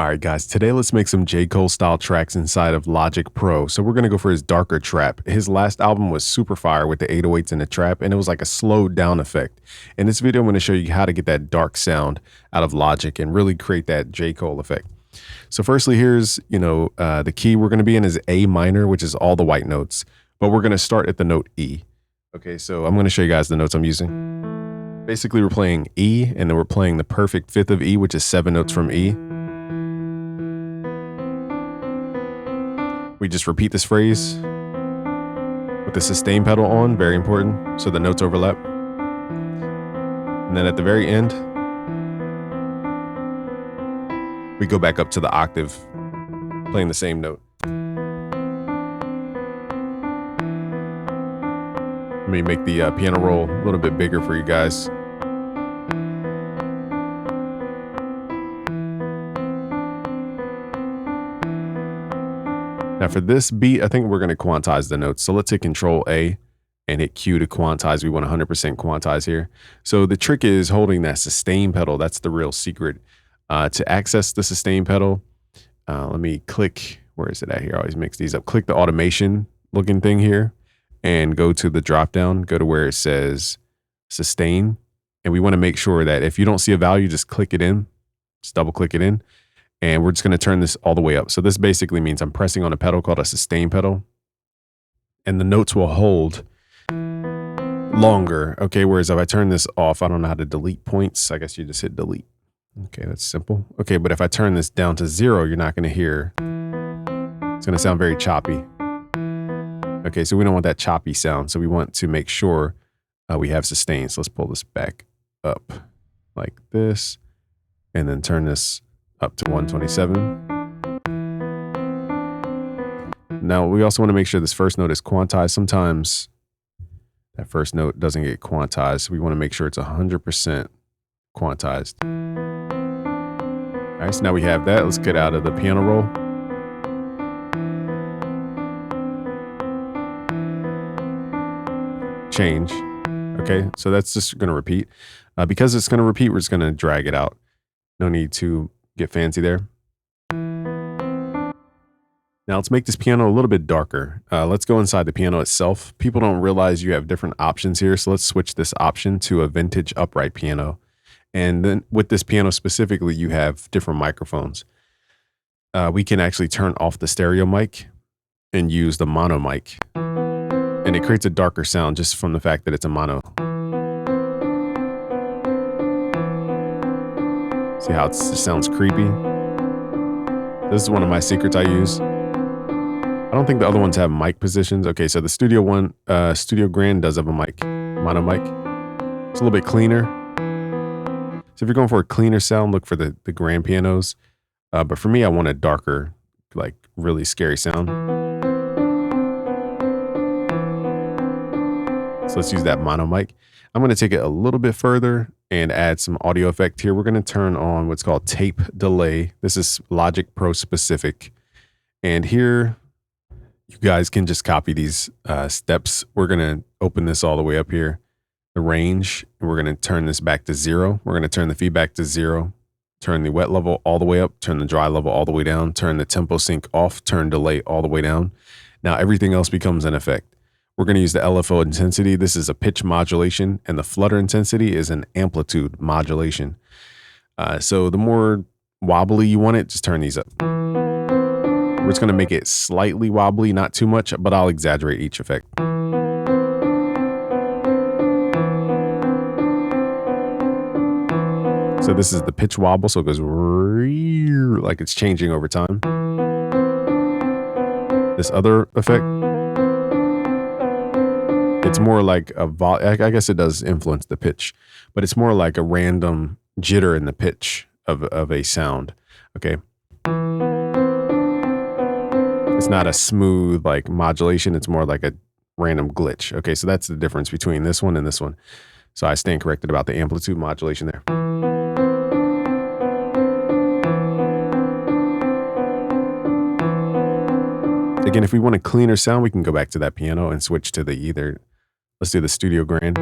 All right, guys, today let's make some J. Cole style tracks inside of Logic Pro. So we're going to go for his darker trap. His last album was super fire with the 808s and the trap, and it was like a slowed down effect. In this video, I'm going to show you how to get that dark sound out of Logic and really create that J. Cole effect. So firstly, here's, the key we're going to be in is A minor, which is all the white notes, but we're going to start at the note E. Okay, so I'm going to show you guys the notes I'm using. Basically, we're playing E, and then we're playing the perfect fifth of E, which is 7 notes from E. We just repeat this phrase with the sustain pedal on, very important, so the notes overlap. And then at the very end, we go back up to the octave, playing the same note. Let me make the piano roll a little bit bigger for you guys. Now for this beat, I think we're going to quantize the notes. So let's hit Control A and hit Q to quantize. We want 100% quantize here. So the trick is holding that sustain pedal. That's the real secret. To access the sustain pedal, let me click, where is it at here? I always mix these up. Click the automation looking thing here and go to the drop down, go to where it says sustain. And we want to make sure that if you don't see a value, just click it in, just double click it in. And we're just going to turn this all the way up. So this basically means I'm pressing on a pedal called a sustain pedal, and the notes will hold longer. Okay, whereas if I turn this off, I don't know how to delete points. I guess you just hit delete. Okay, that's simple. Okay, but if I turn this down to 0, you're not going to hear. It's going to sound very choppy. Okay, so we don't want that choppy sound. So we want to make sure we have sustain. So let's pull this back up like this, and then turn this up to 127. Now we also want to make sure this first note is quantized. Sometimes that first note doesn't get quantized. So we want to make sure it's 100% quantized. All right, so now we have that. Let's get out of the piano roll. Change. Okay, so that's just going to repeat. Because it's going to repeat, we're just going to drag it out. No need to get fancy there. Now let's make this piano a little bit darker. Let's go inside the piano itself. People don't realize you have different options here. So let's switch this option to a vintage upright piano. And then with this piano specifically, you have different microphones. We can actually turn off the stereo mic and use the mono mic. And it creates a darker sound just from the fact that it's a mono. See how it sounds creepy? This is one of my secrets I use. I don't think the other ones have mic positions. Okay, so the Studio Grand does have a mic, mono mic. It's a little bit cleaner. So if you're going for a cleaner sound, look for the grand pianos. But for me, I want a darker, like really scary sound. So let's use that mono mic. I'm going to take it a little bit further and add some audio effect here. We're going to turn on what's called tape delay. This is Logic Pro specific. And here, you guys can just copy these steps. We're going to open this all the way up here, the range, and we're going to turn this back to 0. We're going to turn the feedback to 0, turn the wet level all the way up, turn the dry level all the way down, turn the tempo sync off, turn delay all the way down. Now everything else becomes an effect. We're going to use the LFO intensity. This is a pitch modulation, and the flutter intensity is an amplitude modulation. So the more wobbly you want it, just turn these up. We're just going to make it slightly wobbly, not too much, but I'll exaggerate each effect. So this is the pitch wobble, so it goes like it's changing over time. This other effect, it's more like I guess it does influence the pitch, but it's more like a random jitter in the pitch of a sound. Okay. It's not a smooth like modulation. It's more like a random glitch. Okay. So that's the difference between this one and this one. So I stand corrected about the amplitude modulation there. Again, if we want a cleaner sound, we can go back to that piano and switch to let's do the Studio Grand.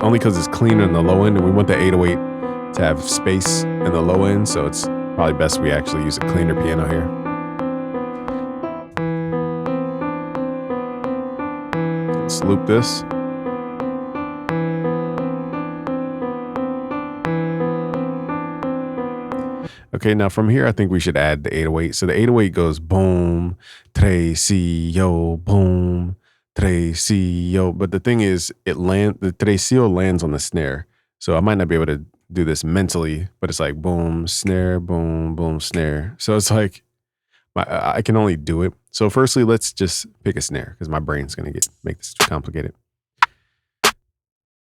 Only because it's cleaner in the low end, and we want the 808 to have space in the low end, so it's probably best we actually use a cleaner piano here. Let's loop this. Okay, now from here, I think we should add the 808. So the 808 goes boom, tre, si, yo, boom, tre, si, yo. But the thing is, the tre, si, yo lands on the snare. So I might not be able to do this mentally, but it's like boom, snare, boom, boom, snare. So it's like I can only do it. So firstly, let's just pick a snare because my brain's going to make this too complicated.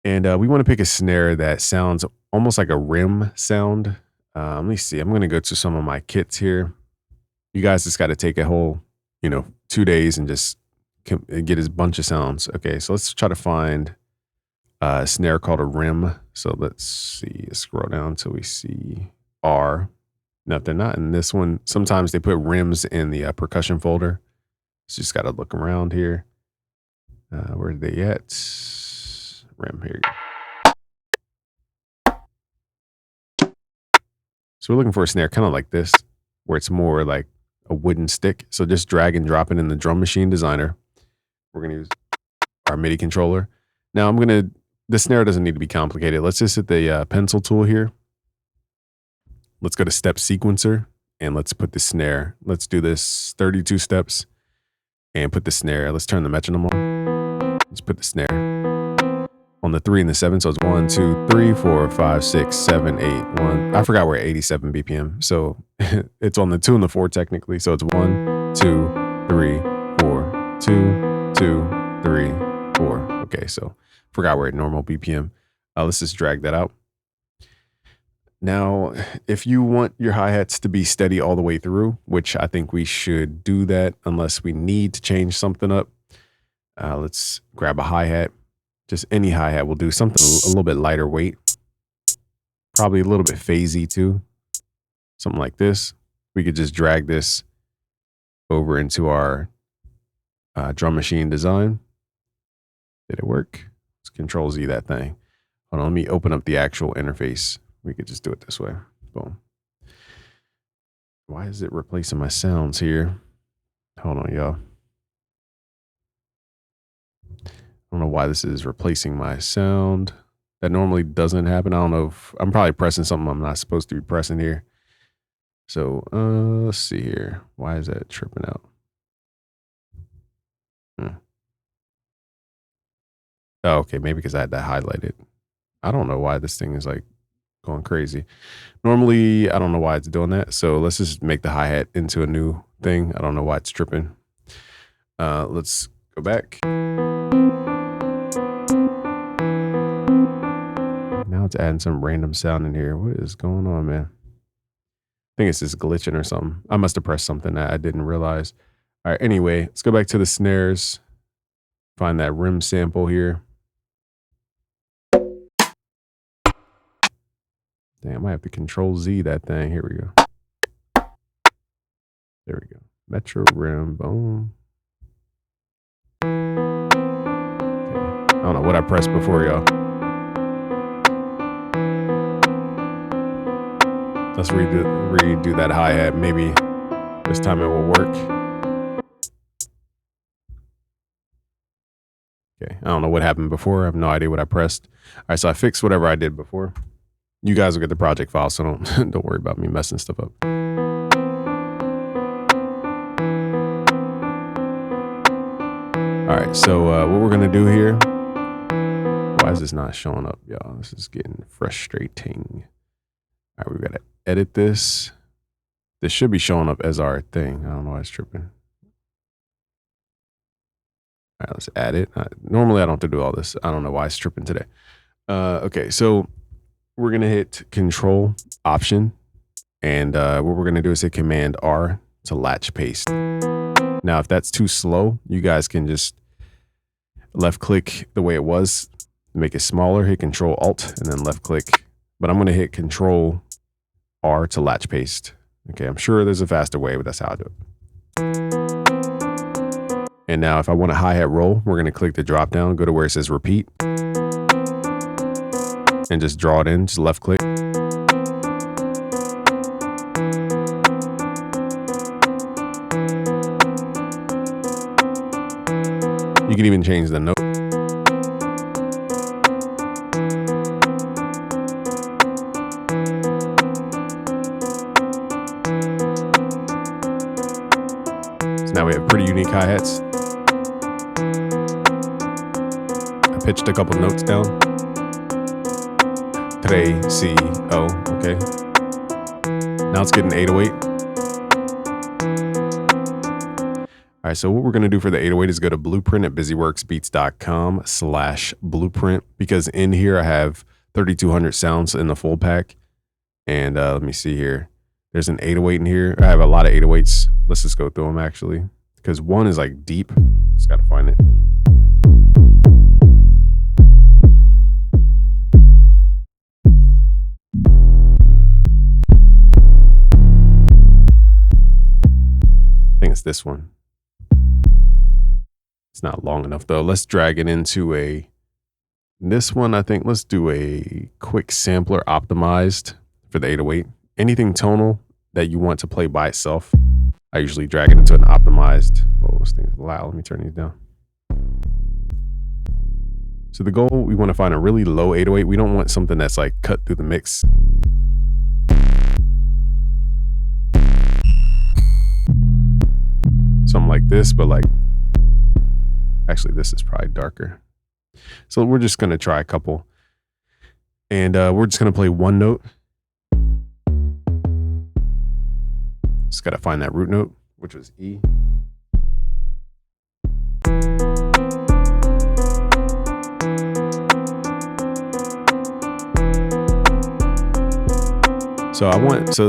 And we want to pick a snare that sounds almost like a rim sound. Let me see. I'm going to go to some of my kits here. You guys just got to take a whole, 2 days and just get a bunch of sounds. Okay, so let's try to find a snare called a rim. So let's see. Scroll down until we see R. Now, if they're not in this one, sometimes they put rims in the percussion folder. So just got to look around here. Where are they at? Rim, here you go. So we're looking for a snare kind of like this, where it's more like a wooden stick. So just drag and drop it in the Drum Machine Designer. We're going to use our MIDI controller. Now the snare doesn't need to be complicated. Let's just hit the pencil tool here. Let's go to Step Sequencer and let's put the snare. Let's do this 32 steps and put the snare. Let's turn the metronome on. Let's put the snare on the 3 and the 7. So it's 1, 2, 3, 4, 5, 6, 7, 8, 1. I forgot we're at 87 BPM. So it's on the 2 and the 4 technically. So it's 1, 2, 3, 4, 2, 2, 3, 4. Okay, so forgot we're at normal BPM. Let's just drag that out. Now, if you want your hi-hats to be steady all the way through, which I think we should do that unless we need to change something up, let's grab a hi-hat. Just any hi-hat will do, something a little bit lighter weight. Probably a little bit phasey too. Something like this. We could just drag this over into our drum machine design. Did it work? Let's Control Z that thing. Hold on, let me open up the actual interface. We could just do it this way. Boom. Why is it replacing my sounds here? Hold on, y'all. I don't know why this is replacing my sound. That normally doesn't happen. I don't know if I'm probably pressing something I'm not supposed to be pressing here. So let's see here. Why is that tripping out? Oh, okay, maybe because I had that highlighted. I don't know why this thing is like going crazy. Normally, I don't know why it's doing that. So let's just make the hi-hat into a new thing. I don't know why it's tripping. Let's go back. Now it's adding some random sound in here. What is going on, man? I think it's just glitching or something. I must have pressed something that I didn't realize. All right, anyway, let's go back to the snares. Find that rim sample here. Damn, I might have to Control Z that thing. Here we go. There we go. Metro rim, boom. Okay. I don't know what I pressed before, y'all. Let's redo that hi-hat. Maybe this time it will work. Okay, I don't know what happened before. I have no idea what I pressed. All right, so I fixed whatever I did before. You guys will get the project file, so don't worry about me messing stuff up. All right, so what we're gonna do here. Why is this not showing up, y'all? This is getting frustrating. All right, we gotta edit this. This should be showing up as our thing. I don't know why it's tripping. All right, let's add it. Normally I don't have to do all this. I don't know why it's tripping today. Okay, so we're going to hit Control Option. And what we're going to do is hit Command R to latch paste. Now, if that's too slow, you guys can just left click the way it was, make it smaller, hit Control Alt, and then left click. But I'm going to hit Control R to latch paste. Okay, I'm sure there's a faster way, but that's how I do it. And now if I want a hi-hat roll, we're going to click the drop down, go to where it says repeat, and just draw it in, just left click. You can even change the note. So now we have pretty unique hi-hats. I pitched a couple notes down. 3, C, O, okay. Now let's get an 808. All right, so what we're gonna do for the 808 is go to Blueprint at busyworksbeats.com/blueprint, because in here I have 3,200 sounds in the full pack. And let me see here. There's an 808 in here. I have a lot of 808s. Let's just go through them actually, because one is like deep. Just gotta find it. I think it's this one. It's not long enough though. Let's drag it into this one. I think let's do a quick sampler optimized for the 808. Anything tonal that you want to play by itself, I usually drag it into an optimized. Whoa, this thing is loud. Let me turn these down. So the goal, we want to find a really low 808. We don't want something that's like cut through the mix. Something like this, but like, actually this is probably darker. So we're just going to try a couple, and we're just going to play one note. Just got to find that root note, which was E. So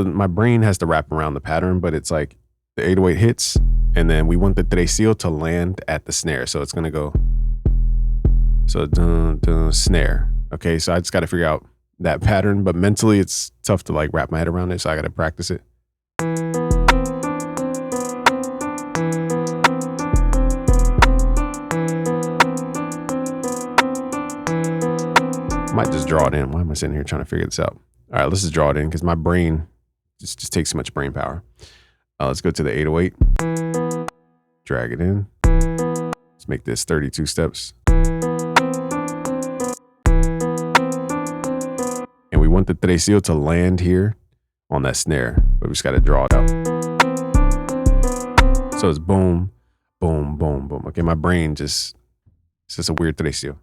my brain has to wrap around the pattern, but it's like the 808 hits, and then we want the tresillo to land at the snare. So it's going to go, so dun, dun, snare. Okay, so I just got to figure out that pattern, but mentally it's tough to like wrap my head around it, so I got to practice it. I might just draw it in. Why am I sitting here trying to figure this out? All right, let's just draw it in because my brain just takes too much brain power. Let's go to the 808. Drag it in. Let's make this 32 steps. And we want the tresillo to land here on that snare, but we just got to draw it out. So it's boom, boom, boom, boom. Okay, my brain it's just a weird tresillo.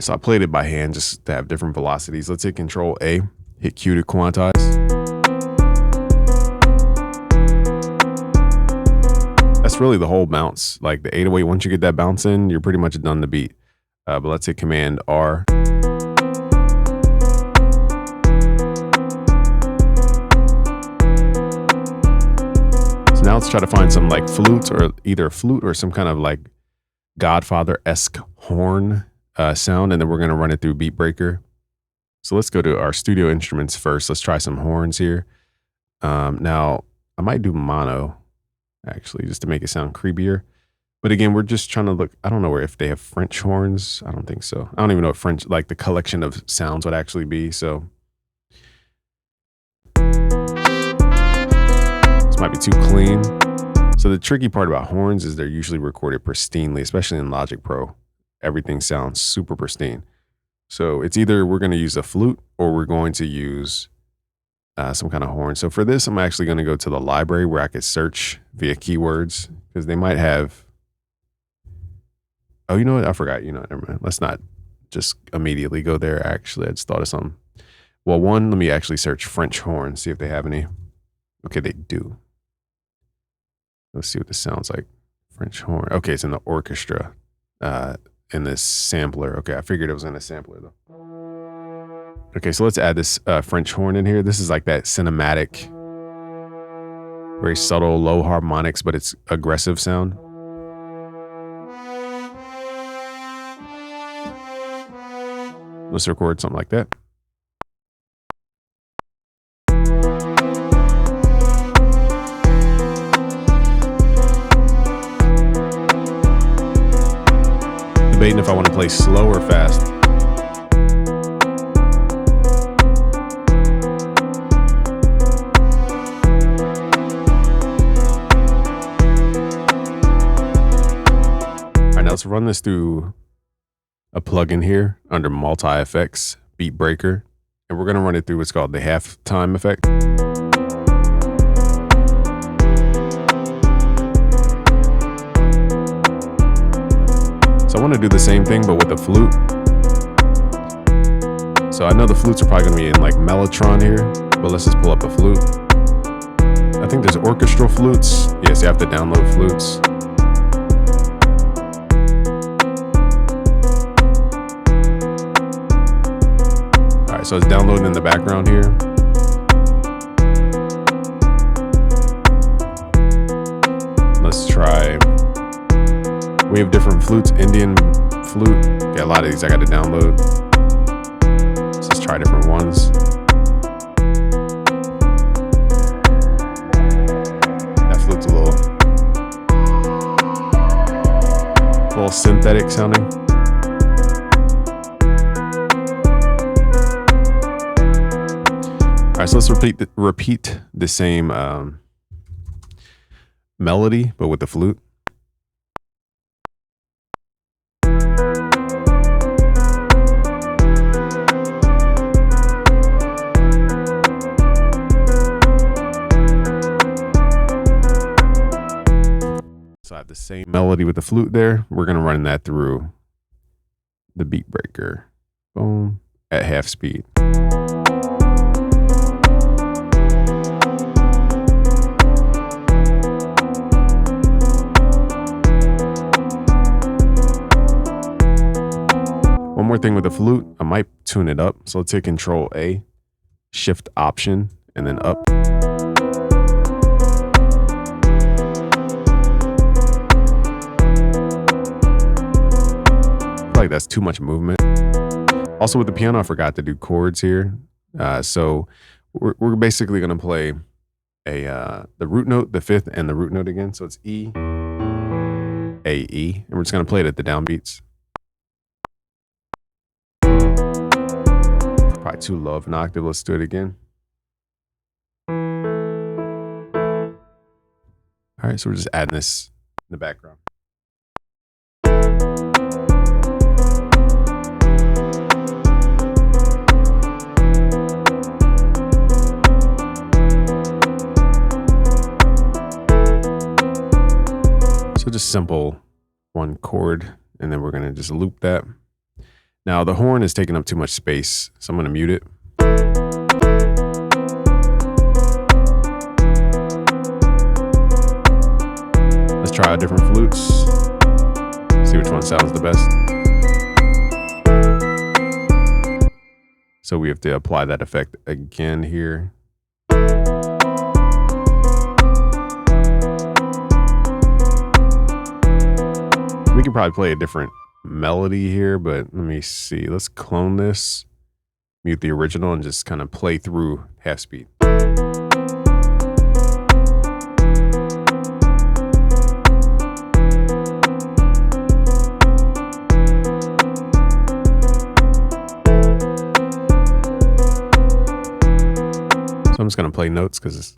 So I played it by hand just to have different velocities. Let's hit Control A, hit Q to quantize. That's really the whole bounce. Like the 808, once you get that bounce in, you're pretty much done the beat. But let's hit Command R. So now let's try to find some like flute, or either a flute or some kind of like Godfather-esque horn sound, and then we're going to run it through Beat Breaker. So let's go to our studio instruments first. Let's try some horns here. Now I might do mono actually, just to make it sound creepier. But again, we're just trying to look. I don't know if they have French horns. I don't think so. I don't even know what French, like the collection of sounds would actually be. So this might be too clean. So the tricky part about horns is they're usually recorded pristinely, especially in Logic Pro. Everything sounds super pristine. So it's either we're going to use a flute or we're going to use some kind of horn. So for this, I'm actually going to go to the library where I could search via keywords, because they might have. Oh, you know what? I forgot. You know, never mind. Let's not just immediately go there. Actually, I just thought of something. Well, one, let me actually search French horn, see if they have any. Okay, they do. Let's see what this sounds like. French horn. Okay, it's in the orchestra. In this sampler. Okay, I figured it was in a sampler though. Okay, so let's add this French horn in here. This is like that cinematic, very subtle, low harmonics, but it's aggressive sound. Let's record something like that. Debating if I want to play slow or fast. All right, now let's run this through a plugin here under multi-effects, beat breaker, and we're going to run it through what's called the halftime effect. So I want to do the same thing, but with a flute. So I know the flutes are probably going to be in like Mellotron here, but let's just pull up a flute. I think there's orchestral flutes. Yes, you have to download flutes. All right, so it's downloading in the background here. Let's try. We have different flutes. Indian flute. Got a lot of these I got to download. Let's just try different ones. That flute's a little synthetic sounding. All right, so let's repeat the same melody, but with the flute. So I have the same melody with the flute there. We're going to run that through the beat breaker. Boom. At half speed. One more thing with the flute, I might tune it up. So let's hit Control A, Shift Option, and then up. Like that's too much movement. Also with the piano, I forgot to do chords here. So we're basically gonna play the root note, the fifth, and the root note again. So it's E, A, E, and we're just gonna play it at the downbeats. Probably too low of an octave. Let's do it again. All right, so we're just adding this in the background. So just simple one chord, and then we're gonna just loop that. Now the horn is taking up too much space, so I'm gonna mute it. Let's try out different flutes. See which one sounds the best. So we have to apply that effect again here. We can probably play a different melody here, but let me see. Let's clone this, mute the original, and just kind of play through half speed. So I'm just going to play notes because it's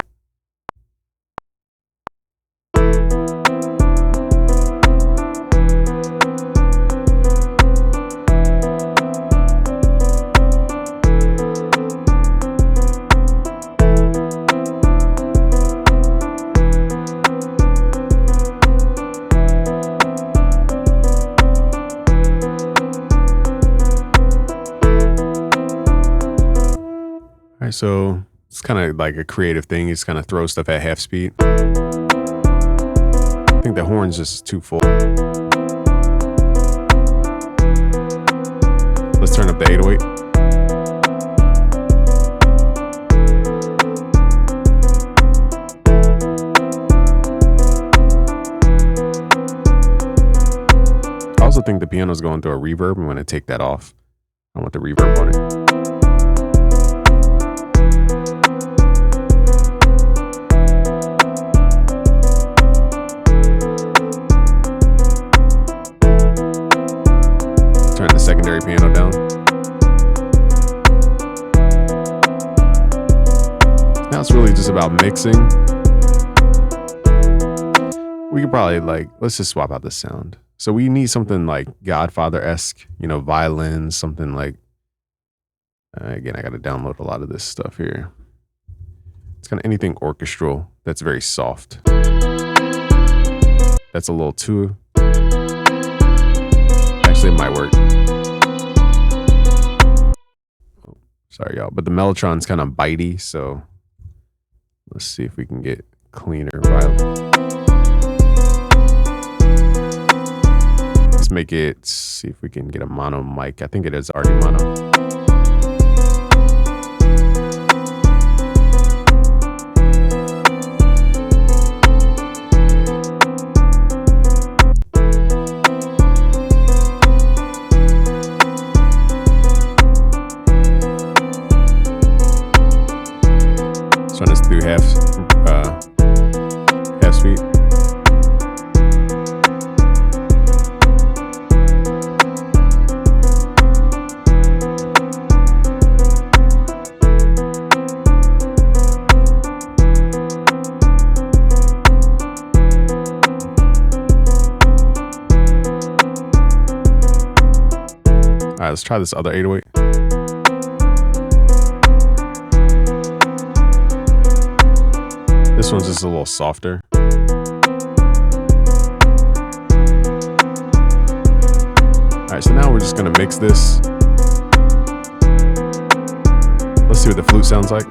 so it's kind of like a creative thing. You just kind of throw stuff at half speed. think the horn's just too full. Let's turn up the 808. I also think the piano's going through a reverb. I'm going to take that off. I want the reverb on it. Turn the secondary piano down. Now it's really just about mixing. We could probably let's just swap out the sound. So we need something like Godfather-esque, violins, something like, again, I got to download a lot of this stuff here. It's kind of anything orchestral that's very soft. That's a little too, actually it might work. Oh, sorry y'all, but the Mellotron's kind of bitey, so let's see if we can get cleaner violin. Make it, see if we can get a mono mic. I think it is already mono. So let's do half speed. All right, let's try this other 808. This one's just a little softer. All right, so now we're just gonna mix this. Let's see what the flute sounds like.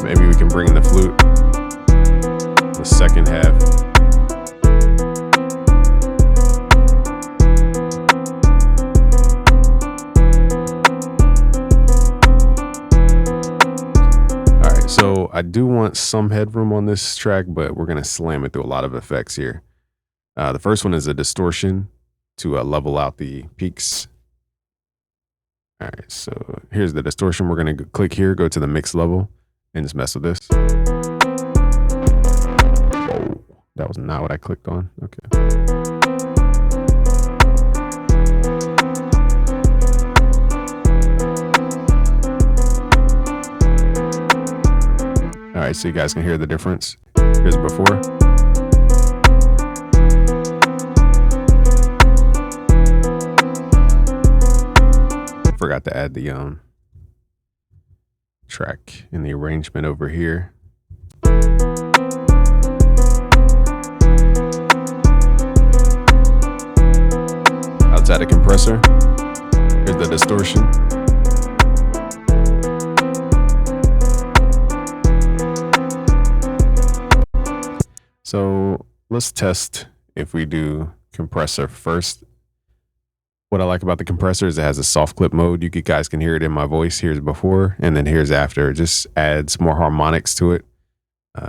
Maybe we can bring in the flute in the second half. So I do want some headroom on this track, but we're going to slam it through a lot of effects here. The first one is a distortion to level out the peaks. All right, so here's the distortion. We're going to click here, go to the mix level, and just mess with this. Whoa, that was not what I clicked on. Okay. All right, so you guys can hear the difference. Here's before. Forgot to add the track in the arrangement over here. Outside the compressor, here's the distortion. So let's test if we do compressor first. What I like about the compressor is it has a soft clip mode. You guys can hear it in my voice. Here's before, and then here's after. It just adds more harmonics to it.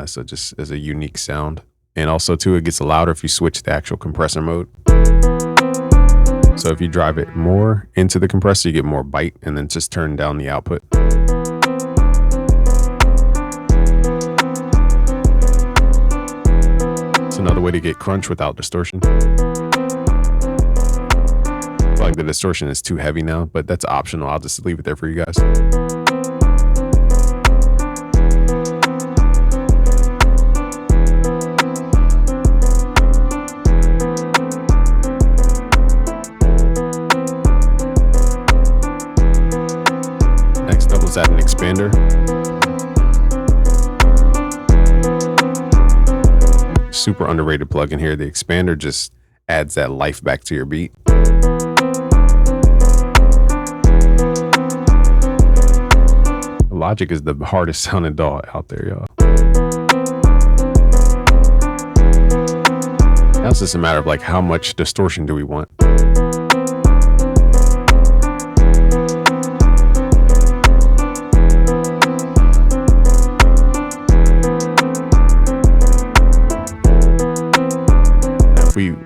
So just as a unique sound. And also too, it gets louder if you switch the actual compressor mode. So if you drive it more into the compressor, you get more bite, and then just turn down the output. Another way to get crunch without distortion. I feel like the distortion is too heavy now, but that's optional. I'll just leave it there for you guys. Next up, let's add an expander. Super underrated plugin here. The expander just adds that life back to your beat. A Logic is the hardest sounding DAW out there, y'all. Now it's just a matter of like how much distortion do we want.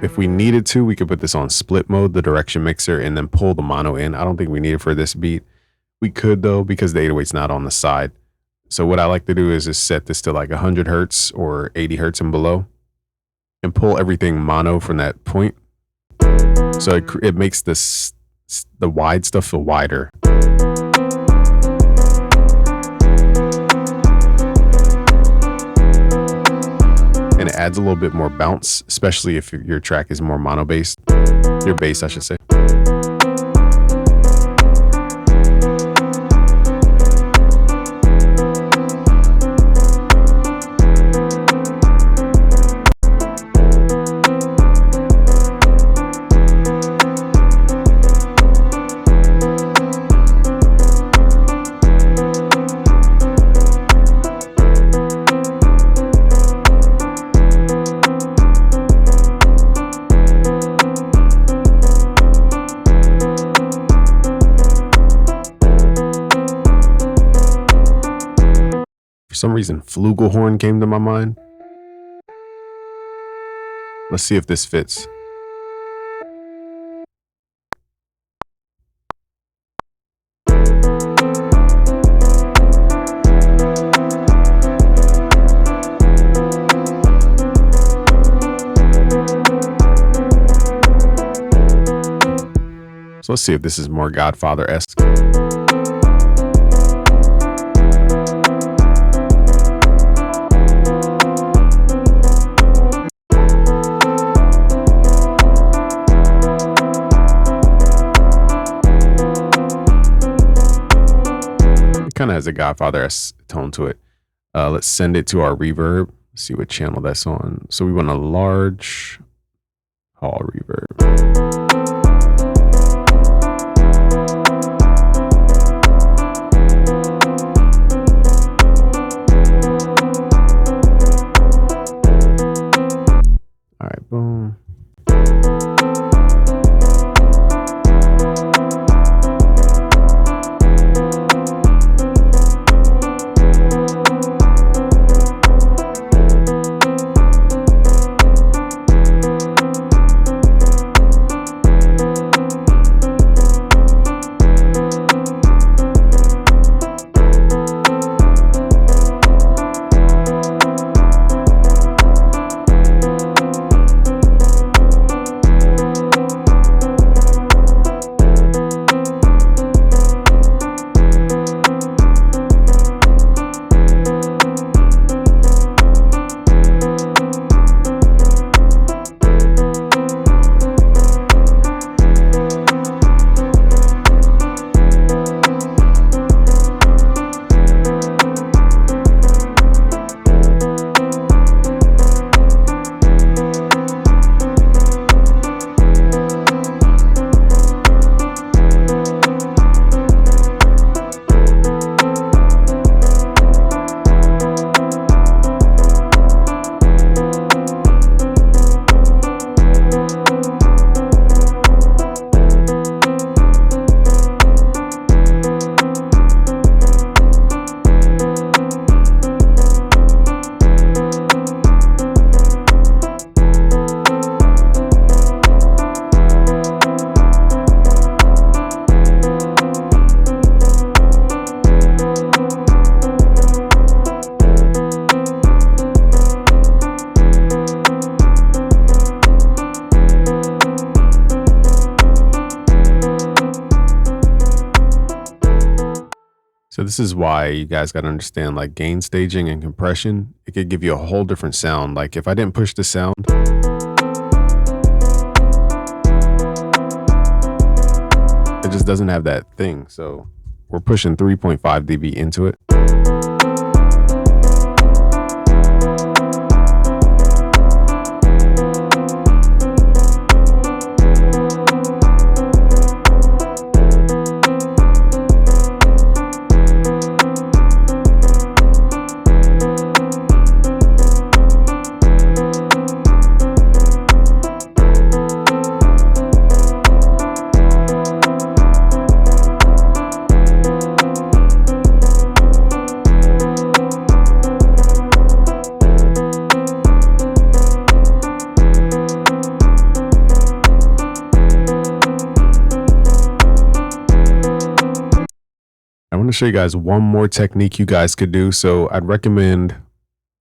If we needed to, we could put this on split mode, the direction mixer, and then pull the mono in. I don't think we need it for this beat. We could though, because the 808's not on the side. So what I like to do is just set this to like 100 hertz or 80 hertz and below, and pull everything mono from that point. So it makes the wide stuff feel wider. And it adds a little bit more bounce, especially if your track is more mono based, your bass, I should say. For some reason, flugelhorn came to my mind. Let's see if this fits. So let's see if this is more Godfather-esque. Kind of has a Godfather-esque tone to it. Let's send it to our reverb. See what channel that's on. So we want a large hall reverb. All right, boom. So this is why you guys got to understand like gain staging and compression. It could give you a whole different sound. Like if I didn't push the sound, it just doesn't have that thing. So we're pushing 3.5 dB into it. want to show you guys one more technique you guys could do. So I'd recommend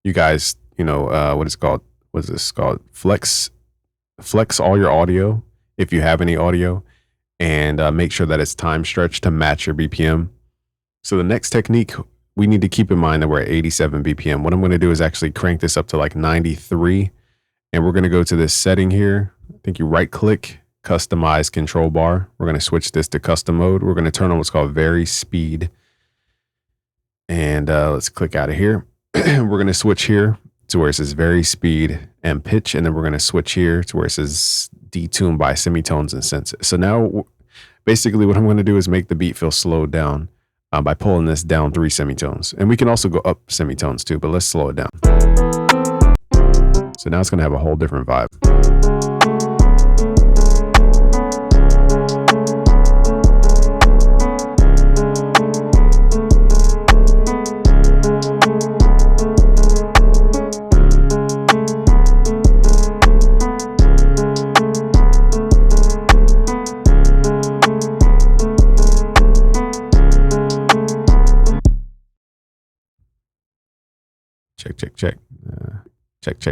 you guys, what is called? What is this called? Flex all your audio if you have any audio, and make sure that it's time stretched to match your BPM. So the next technique, we need to keep in mind that we're at 87 BPM. What I'm going to do is actually crank this up to like 93, and we're going to go to this setting here. I think you right click, customize control bar. We're going to switch this to custom mode. We're going to turn on what's called vary speed, and let's click out of here. We're going to switch here to where it says vary speed and pitch, and then we're going to switch here to where it says detune by semitones and senses. So now basically what I'm going to do is make the beat feel slowed down by pulling this down 3 semitones, and we can also go up semitones too, but let's slow it down. So now it's going to have a whole different vibe.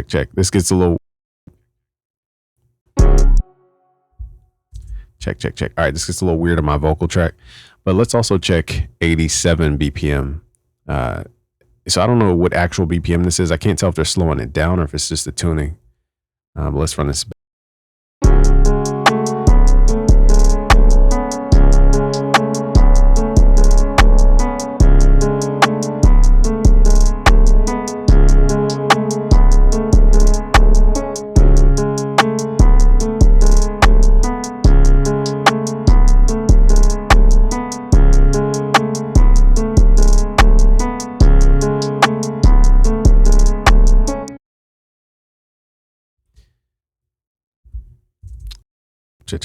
Check. This gets a little check. All right, this gets a little weird on my vocal track, but let's also check 87 BPM. So I don't know what actual BPM this is. I can't tell if they're slowing it down or if it's just the tuning. But let's run this back.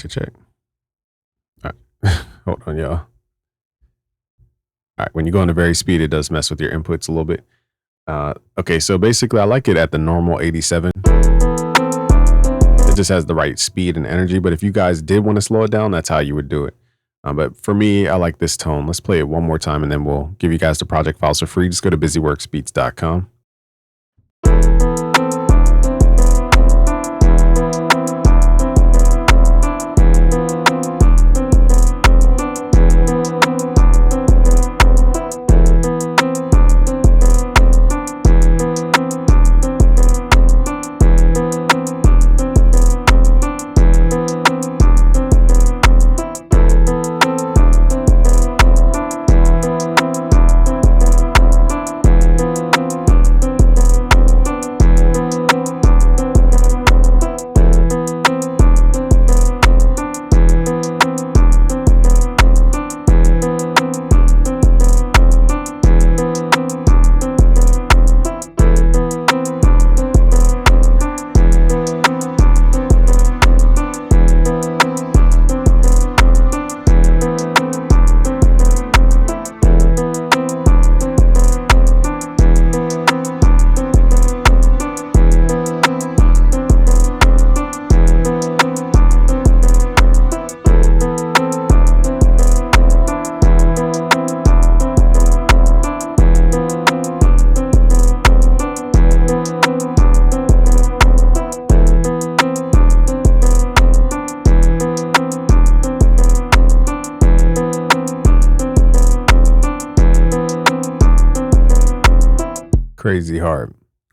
Check. All right. Hold on, y'all. All right. When you go into vary speed, it does mess with your inputs a little bit. Okay. So basically I like it at the normal 87. It just has the right speed and energy. But if you guys did want to slow it down, that's how you would do it. But for me, I like this tone. Let's play it one more time and then we'll give you guys the project files for free. Just go to busyworksbeats.com.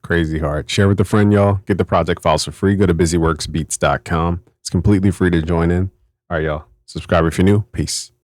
Crazy hard. Share with a friend, y'all. Get the project files for free. Go to busyworksbeats.com. It's completely free to join in. All right, y'all. Subscribe if you're new. Peace.